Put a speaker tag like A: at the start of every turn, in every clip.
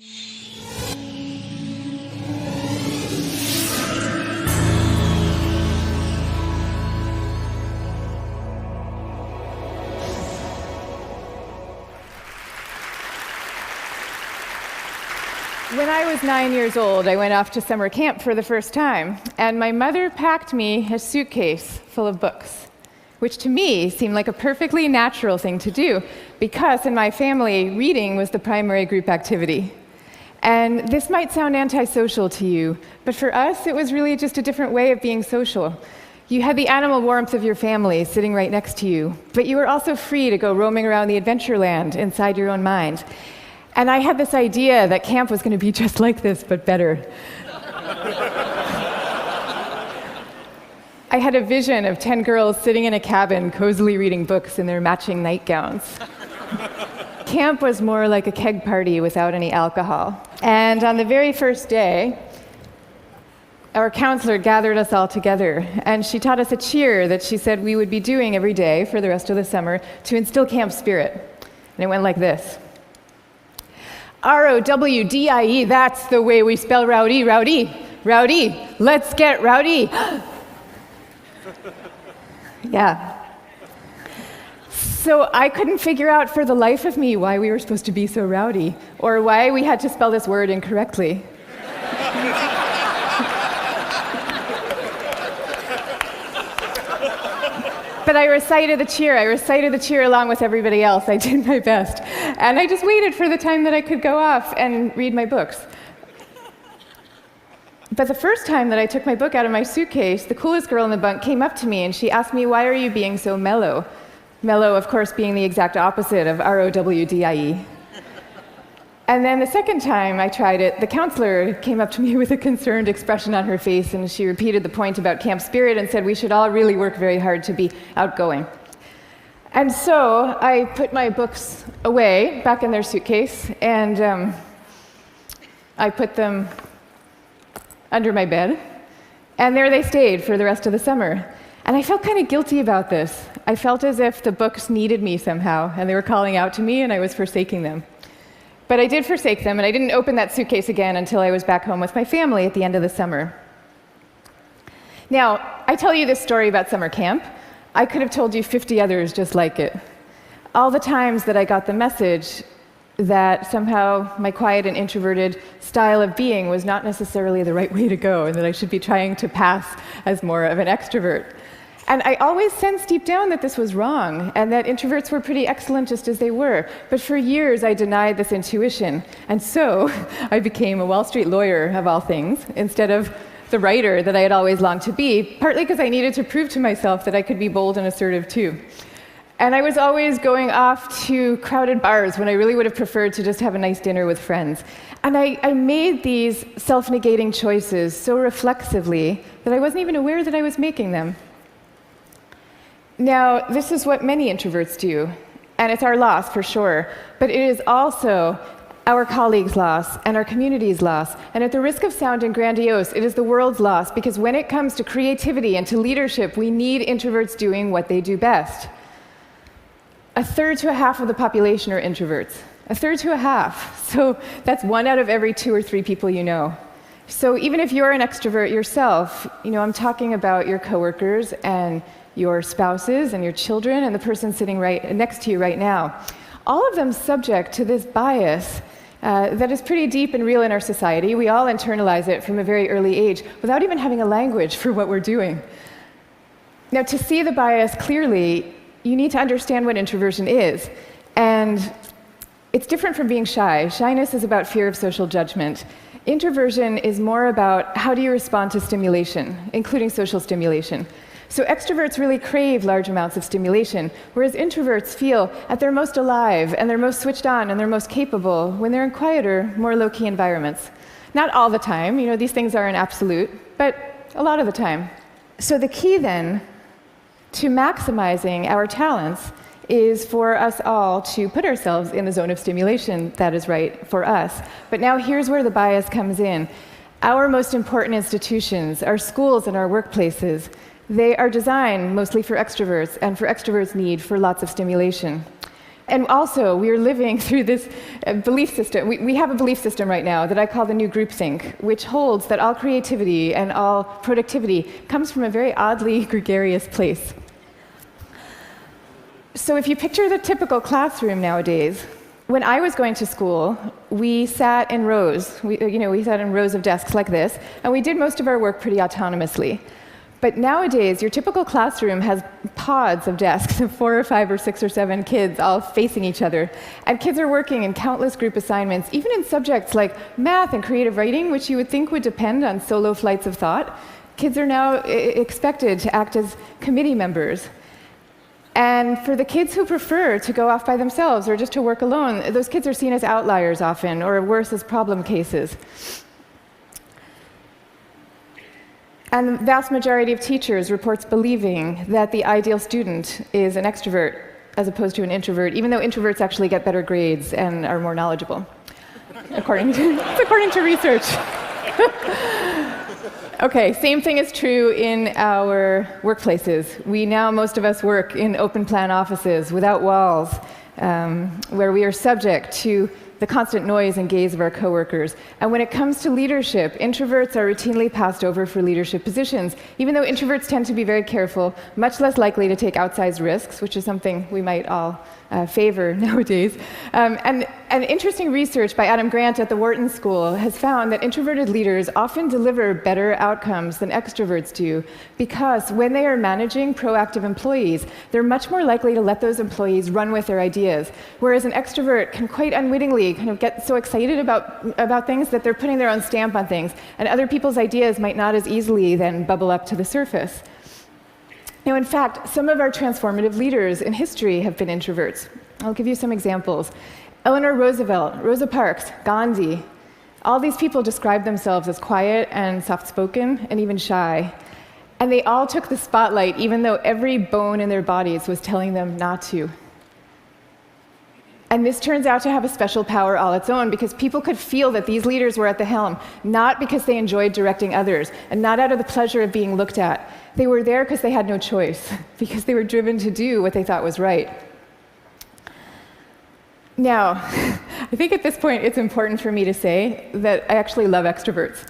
A: When I was 9 years old, I went off to summer camp for the first time, and my mother packed me a suitcase full of books, which to me seemed like a perfectly natural thing to do, because in my family, reading was the primary group activity. And this might sound antisocial to you, but for us, it was really just a different way of being social. You had the animal warmth of your family sitting right next to you, but you were also free to go roaming around the adventure land inside your own mind. And I had this idea that camp was going to be just like this, but better. I had a vision of 10 girls sitting in a cabin, cozily reading books in their matching nightgowns. Camp was more like a keg party without any alcohol. And on the very first day, our counselor gathered us all together, and she taught us a cheer that she said we would be doing every day for the rest of the summer to instill camp spirit. And it went like this. R-O-W-D-I-E, that's the way we spell rowdy, rowdy, rowdy. Let's get rowdy. Yeah. So I couldn't figure out for the life of me why we were supposed to be so rowdy, or why we had to spell this word incorrectly. But I recited the cheer. I recited the cheer along with everybody else. I did my best. And I just waited for the time that I could go off and read my books. But the first time that I took my book out of my suitcase, the coolest girl in the bunk came up to me and she asked me, "Why are you being so mellow?" Mellow, of course, being the exact opposite of R-O-W-D-I-E. And then the second time I tried it, the counselor came up to me with a concerned expression on her face, and she repeated the point about camp spirit and said we should all really work very hard to be outgoing. And so I put my books away, back in their suitcase, and I put them under my bed, and there they stayed for the rest of the summer. And I felt kind of guilty about this. I felt as if the books needed me somehow, and they were calling out to me, and I was forsaking them. But I did forsake them, and I didn't open that suitcase again until I was back home with my family at the end of the summer. Now, I tell you this story about summer camp. I could have told you 50 others just like it. All the times that I got the message that somehow my quiet and introverted style of being was not necessarily the right way to go, and that I should be trying to pass as more of an extrovert. And I always sensed deep down that this was wrong, and that introverts were pretty excellent just as they were. But for years, I denied this intuition. And so I became a Wall Street lawyer, of all things, instead of the writer that I had always longed to be, partly because I needed to prove to myself that I could be bold and assertive too. And I was always going off to crowded bars when I really would have preferred to just have a nice dinner with friends. And I made these self-negating choices so reflexively that I wasn't even aware that I was making them. Now, this is what many introverts do, and it's our loss for sure, but it is also our colleagues' loss and our community's loss, and at the risk of sounding grandiose, it is the world's loss, because when it comes to creativity and to leadership, we need introverts doing what they do best. A third to a half of the population are introverts. A third to a half. So that's 1 out of every 2 or 3 people you know. So even if you're an extrovert yourself, I'm talking about your coworkers and your spouses and your children and the person sitting right next to you right now. All of them subject to this bias that is pretty deep and real in our society. We all internalize it from a very early age without even having a language for what we're doing. Now, to see the bias clearly, you need to understand what introversion is. And it's different from being shy. Shyness is about fear of social judgment. Introversion is more about how do you respond to stimulation, including social stimulation. So extroverts really crave large amounts of stimulation, whereas introverts feel at their most alive and they're most switched on and they're most capable when they're in quieter, more low-key environments. Not all the time, these things are an absolute, but a lot of the time. So the key then to maximizing our talents is for us all to put ourselves in the zone of stimulation that is right for us. But now here's where the bias comes in. Our most important institutions, our schools and our workplaces, they are designed mostly for extroverts, and for extroverts' need for lots of stimulation. And also, we are living through this belief system. We have a belief system right now that I call the new groupthink, which holds that all creativity and all productivity comes from a very oddly gregarious place. So if you picture the typical classroom nowadays, when I was going to school, we sat in rows. We sat in rows of desks like this, and we did most of our work pretty autonomously. But nowadays, your typical classroom has pods of desks of 4 or 5 or 6 or 7 kids all facing each other. And kids are working in countless group assignments, even in subjects like math and creative writing, which you would think would depend on solo flights of thought. Kids are now expected to act as committee members. And for the kids who prefer to go off by themselves or just to work alone, those kids are seen as outliers often, or worse, as problem cases. And the vast majority of teachers reports believing that the ideal student is an extrovert as opposed to an introvert, even though introverts actually get better grades and are more knowledgeable, according to research. Okay, same thing is true in our workplaces. Most of us work in open plan offices without walls, where we are subject to the constant noise and gaze of our coworkers. And when it comes to leadership, introverts are routinely passed over for leadership positions, even though introverts tend to be very careful, much less likely to take outsized risks, which is something we might all favor nowadays. And interesting research by Adam Grant at the Wharton School has found that introverted leaders often deliver better outcomes than extroverts do, because when they are managing proactive employees, they're much more likely to let those employees run with their ideas, whereas an extrovert can quite unwittingly kind of get so excited about things that they're putting their own stamp on things, and other people's ideas might not as easily then bubble up to the surface. Now, in fact, some of our transformative leaders in history have been introverts. I'll give you some examples. Eleanor Roosevelt, Rosa Parks, Gandhi, all these people describe themselves as quiet and soft-spoken and even shy. And they all took the spotlight, even though every bone in their bodies was telling them not to. And this turns out to have a special power all its own, because people could feel that these leaders were at the helm, not because they enjoyed directing others, and not out of the pleasure of being looked at. They were there because they had no choice, because they were driven to do what they thought was right. Now, I think at this point it's important for me to say that I actually love extroverts.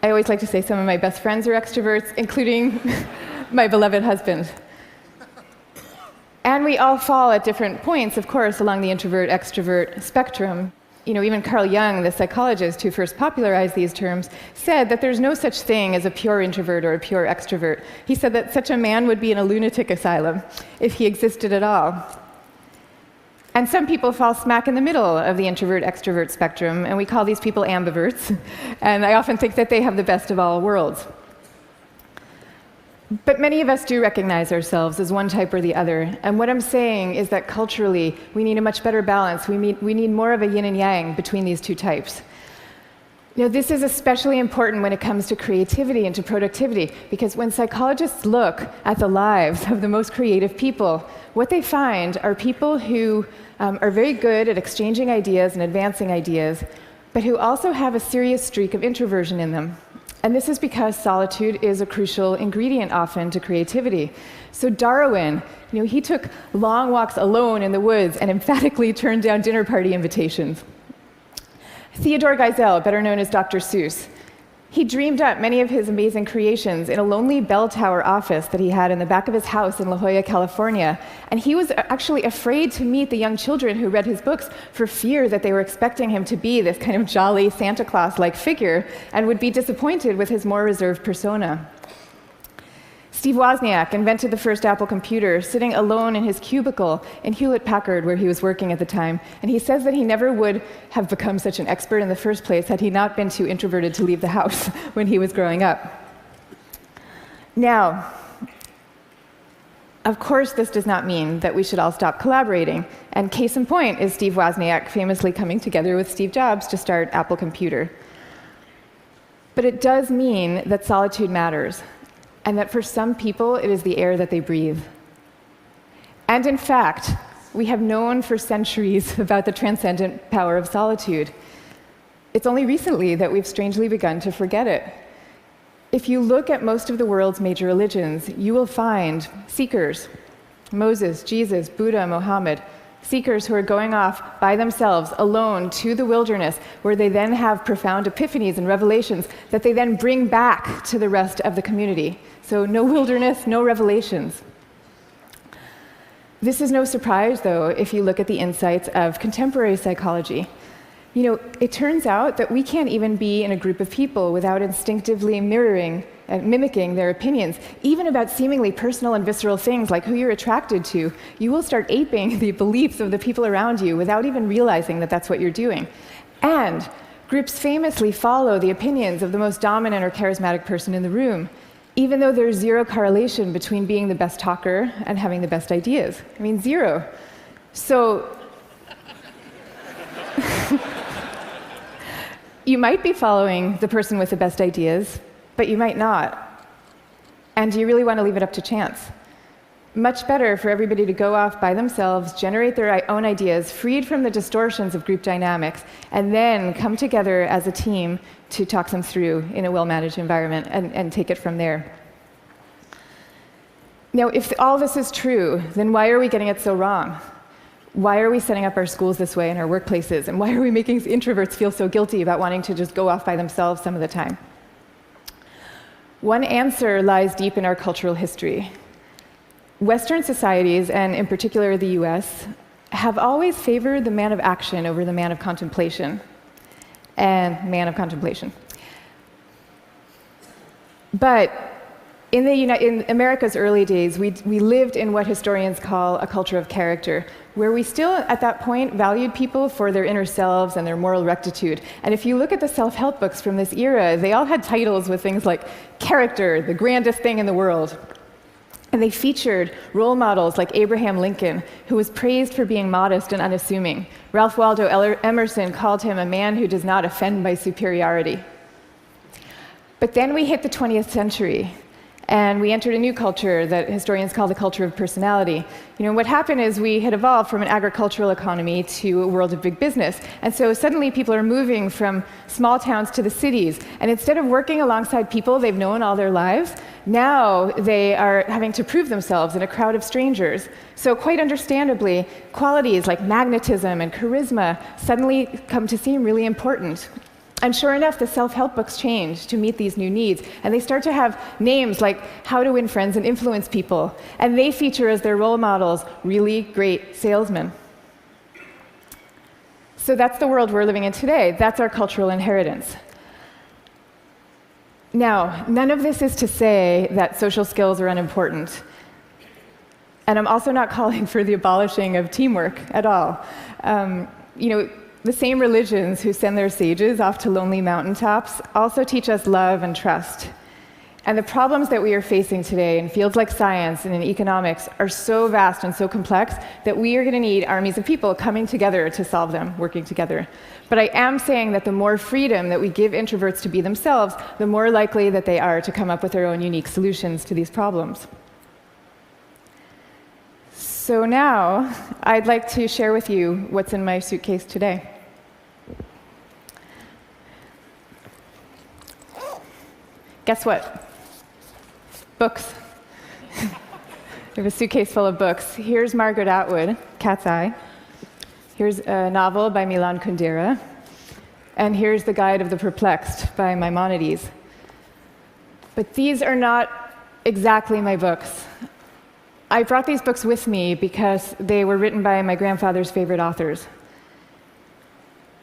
A: I always like to say some of my best friends are extroverts, including my beloved husband. And we all fall at different points, of course, along the introvert-extrovert spectrum. Even Carl Jung, the psychologist who first popularized these terms, said that there's no such thing as a pure introvert or a pure extrovert. He said that such a man would be in a lunatic asylum if he existed at all. And some people fall smack in the middle of the introvert-extrovert spectrum, and we call these people ambiverts. And I often think that they have the best of all worlds. But many of us do recognize ourselves as one type or the other. And what I'm saying is that culturally, we need a much better balance. We need more of a yin and yang between these two types. This is especially important when it comes to creativity and to productivity, because when psychologists look at the lives of the most creative people, what they find are people who are very good at exchanging ideas and advancing ideas, but who also have a serious streak of introversion in them. And this is because solitude is a crucial ingredient often to creativity. So Darwin, he took long walks alone in the woods and emphatically turned down dinner party invitations. Theodore Geisel, better known as Dr. Seuss, he dreamed up many of his amazing creations in a lonely bell tower office that he had in the back of his house in La Jolla, California. And he was actually afraid to meet the young children who read his books for fear that they were expecting him to be this kind of jolly Santa Claus-like figure and would be disappointed with his more reserved persona. Steve Wozniak invented the first Apple computer sitting alone in his cubicle in Hewlett-Packard, where he was working at the time. And he says that he never would have become such an expert in the first place had he not been too introverted to leave the house when he was growing up. Now, of course, this does not mean that we should all stop collaborating. And case in point is Steve Wozniak famously coming together with Steve Jobs to start Apple Computer. But it does mean that solitude matters, and that for some people, it is the air that they breathe. And in fact, we have known for centuries about the transcendent power of solitude. It's only recently that we've strangely begun to forget it. If you look at most of the world's major religions, you will find seekers Moses, Jesus, Buddha, Mohammed, seekers who are going off by themselves, alone, to the wilderness, where they then have profound epiphanies and revelations that they then bring back to the rest of the community. So no wilderness, no revelations. This is no surprise, though, if you look at the insights of contemporary psychology. You know, it turns out that we can't even be in a group of people without instinctively mirroring and mimicking their opinions, even about seemingly personal and visceral things like who you're attracted to. You will start aping the beliefs of the people around you without even realizing that that's what you're doing. And groups famously follow the opinions of the most dominant or charismatic person in the room, even though there's zero correlation between being the best talker and having the best ideas. I mean, zero. So you might be following the person with the best ideas, but you might not. And do you really want to leave it up to chance? Much better for everybody to go off by themselves, generate their own ideas, freed from the distortions of group dynamics, and then come together as a team to talk them through in a well-managed environment and take it from there. Now, if all this is true, then why are we getting it so wrong? Why are we setting up our schools this way and our workplaces? And why are we making introverts feel so guilty about wanting to just go off by themselves some of the time? One answer lies deep in our cultural history. Western societies, and in particular the US, have always favored the man of action over the man of contemplation. And man of contemplation. But in America's early days, we lived in what historians call a culture of character, where we still, at that point, valued people for their inner selves and their moral rectitude. And if you look at the self-help books from this era, they all had titles with things like character, the grandest thing in the world. And they featured role models like Abraham Lincoln, who was praised for being modest and unassuming. Ralph Waldo Emerson called him a man who does not offend by superiority. But then we hit the 20th century, and we entered a new culture that historians call the culture of personality. You know, what happened is we had evolved from an agricultural economy to a world of big business. And so suddenly people are moving from small towns to the cities. And instead of working alongside people they've known all their lives, now they are having to prove themselves in a crowd of strangers. So quite understandably, qualities like magnetism and charisma suddenly come to seem really important. And sure enough, the self-help books change to meet these new needs. And they start to have names like How to Win Friends and Influence People. And they feature as their role models really great salesmen. So that's the world we're living in today. That's our cultural inheritance. Now, none of this is to say that social skills are unimportant. And I'm also not calling for the abolishing of teamwork at all. The same religions who send their sages off to lonely mountaintops also teach us love and trust. And the problems that we are facing today in fields like science and in economics are so vast and so complex that we are going to need armies of people coming together to solve them, working together. But I am saying that the more freedom that we give introverts to be themselves, the more likely that they are to come up with their own unique solutions to these problems. So now, I'd like to share with you what's in my suitcase today. Guess what? Books. I have a suitcase full of books. Here's Margaret Atwood, Cat's Eye. Here's a novel by Milan Kundera. And here's The Guide of the Perplexed by Maimonides. But these are not exactly my books. I brought these books with me because they were written by my grandfather's favorite authors.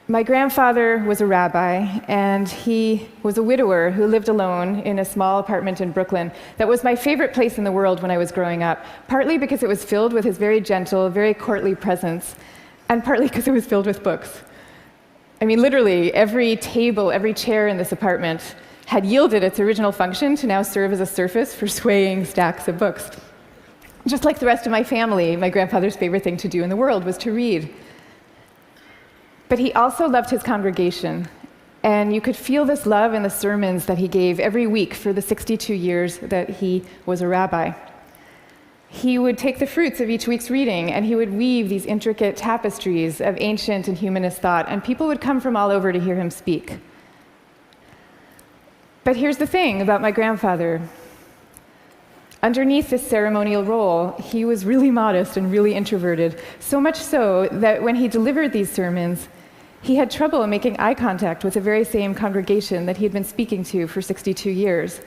A: My grandfather was a rabbi, and he was a widower who lived alone in a small apartment in Brooklyn that was my favorite place in the world when I was growing up, partly because it was filled with his very gentle, very courtly presence, and partly because it was filled with books. I mean, literally, every table, every chair in this apartment had yielded its original function to now serve as a surface for swaying stacks of books. Just like the rest of my family, my grandfather's favorite thing to do in the world was to read. But he also loved his congregation, and you could feel this love in the sermons that he gave every week for the 62 years that he was a rabbi. He would take the fruits of each week's reading, and he would weave these intricate tapestries of ancient and humanist thought, and people would come from all over to hear him speak. But here's the thing about my grandfather. Underneath this ceremonial role, he was really modest and really introverted, so much so that when he delivered these sermons, he had trouble making eye contact with the very same congregation that he had been speaking to for 62 years.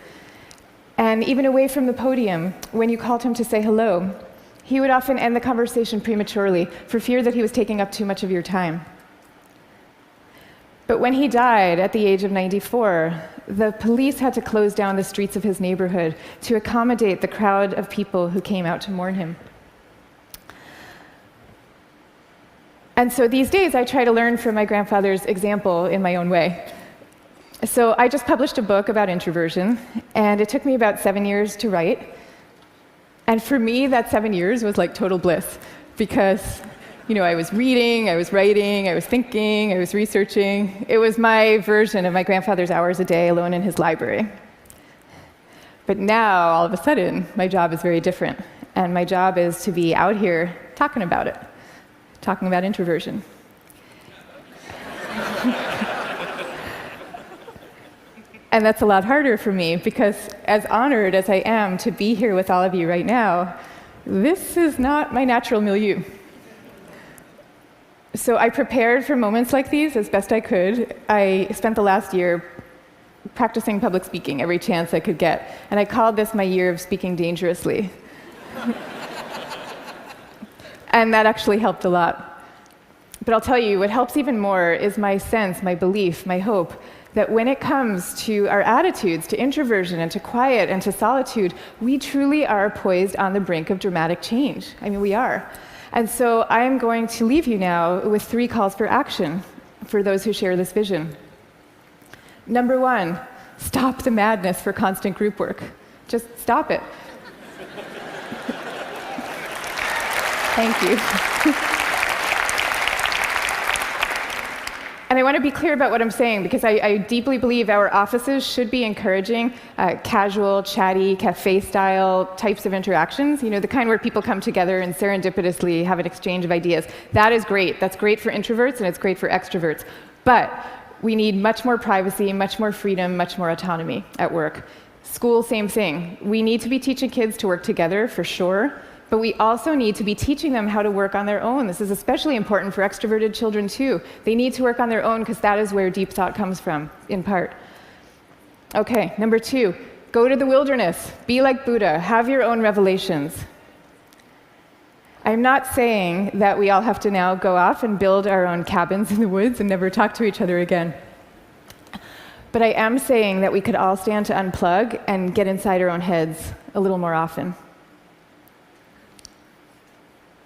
A: And even away from the podium, when you called him to say hello, he would often end the conversation prematurely for fear that he was taking up too much of your time. But when he died at the age of 94, the police had to close down the streets of his neighborhood to accommodate the crowd of people who came out to mourn him. And so these days, I try to learn from my grandfather's example in my own way. So I just published a book about introversion, and it took me about 7 years to write. And for me, that 7 years was like total bliss, because I was reading, I was writing, I was thinking, I was researching. It was my version of my grandfather's hours a day alone in his library. But now, all of a sudden, my job is very different. And my job is to be out here talking about it, talking about introversion. And that's a lot harder for me, because as honored as I am to be here with all of you right now, this is not my natural milieu. So I prepared for moments like these as best I could. I spent the last year practicing public speaking every chance I could get, and I called this my year of speaking dangerously. And that actually helped a lot. But I'll tell you, what helps even more is my sense, my belief, my hope, that when it comes to our attitudes to introversion and to quiet and to solitude, we truly are poised on the brink of dramatic change. I mean, we are. And so I am going to leave you now with 3 calls for action for those who share this vision. Number 1, stop the madness for constant group work. Just stop it. Thank you. And I want to be clear about what I'm saying, because I deeply believe our offices should be encouraging casual, chatty, cafe-style types of interactions, the kind where people come together and serendipitously have an exchange of ideas. That is great. That's great for introverts, and it's great for extroverts. But we need much more privacy, much more freedom, much more autonomy at work. School, same thing. We need to be teaching kids to work together, for sure. But we also need to be teaching them how to work on their own. This is especially important for extroverted children, too. They need to work on their own because that is where deep thought comes from, in part. Okay, number 2, go to the wilderness. Be like Buddha. Have your own revelations. I'm not saying that we all have to now go off and build our own cabins in the woods and never talk to each other again. But I am saying that we could all stand to unplug and get inside our own heads a little more often.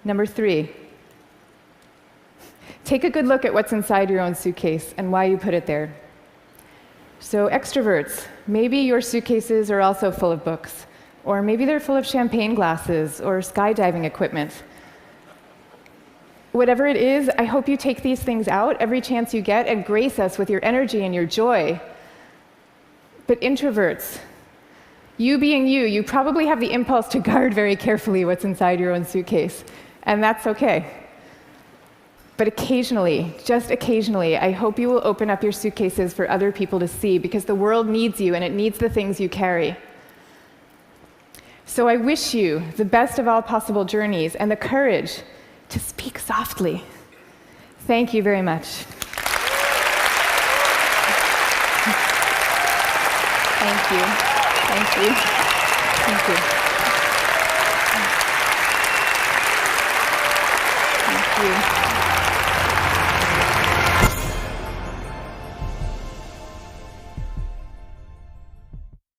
A: Number 3, take a good look at what's inside your own suitcase and why you put it there. So extroverts, maybe your suitcases are also full of books, or maybe they're full of champagne glasses or skydiving equipment. Whatever it is, I hope you take these things out every chance you get and grace us with your energy and your joy. But introverts, you being you probably have the impulse to guard very carefully what's inside your own suitcase. And that's okay. But occasionally, just occasionally, I hope you will open up your suitcases for other people to see, because the world needs you and it needs the things you carry. So I wish you the best of all possible journeys and the courage to speak softly. Thank you very much. Thank you. Thank you. Thank you. Thank you.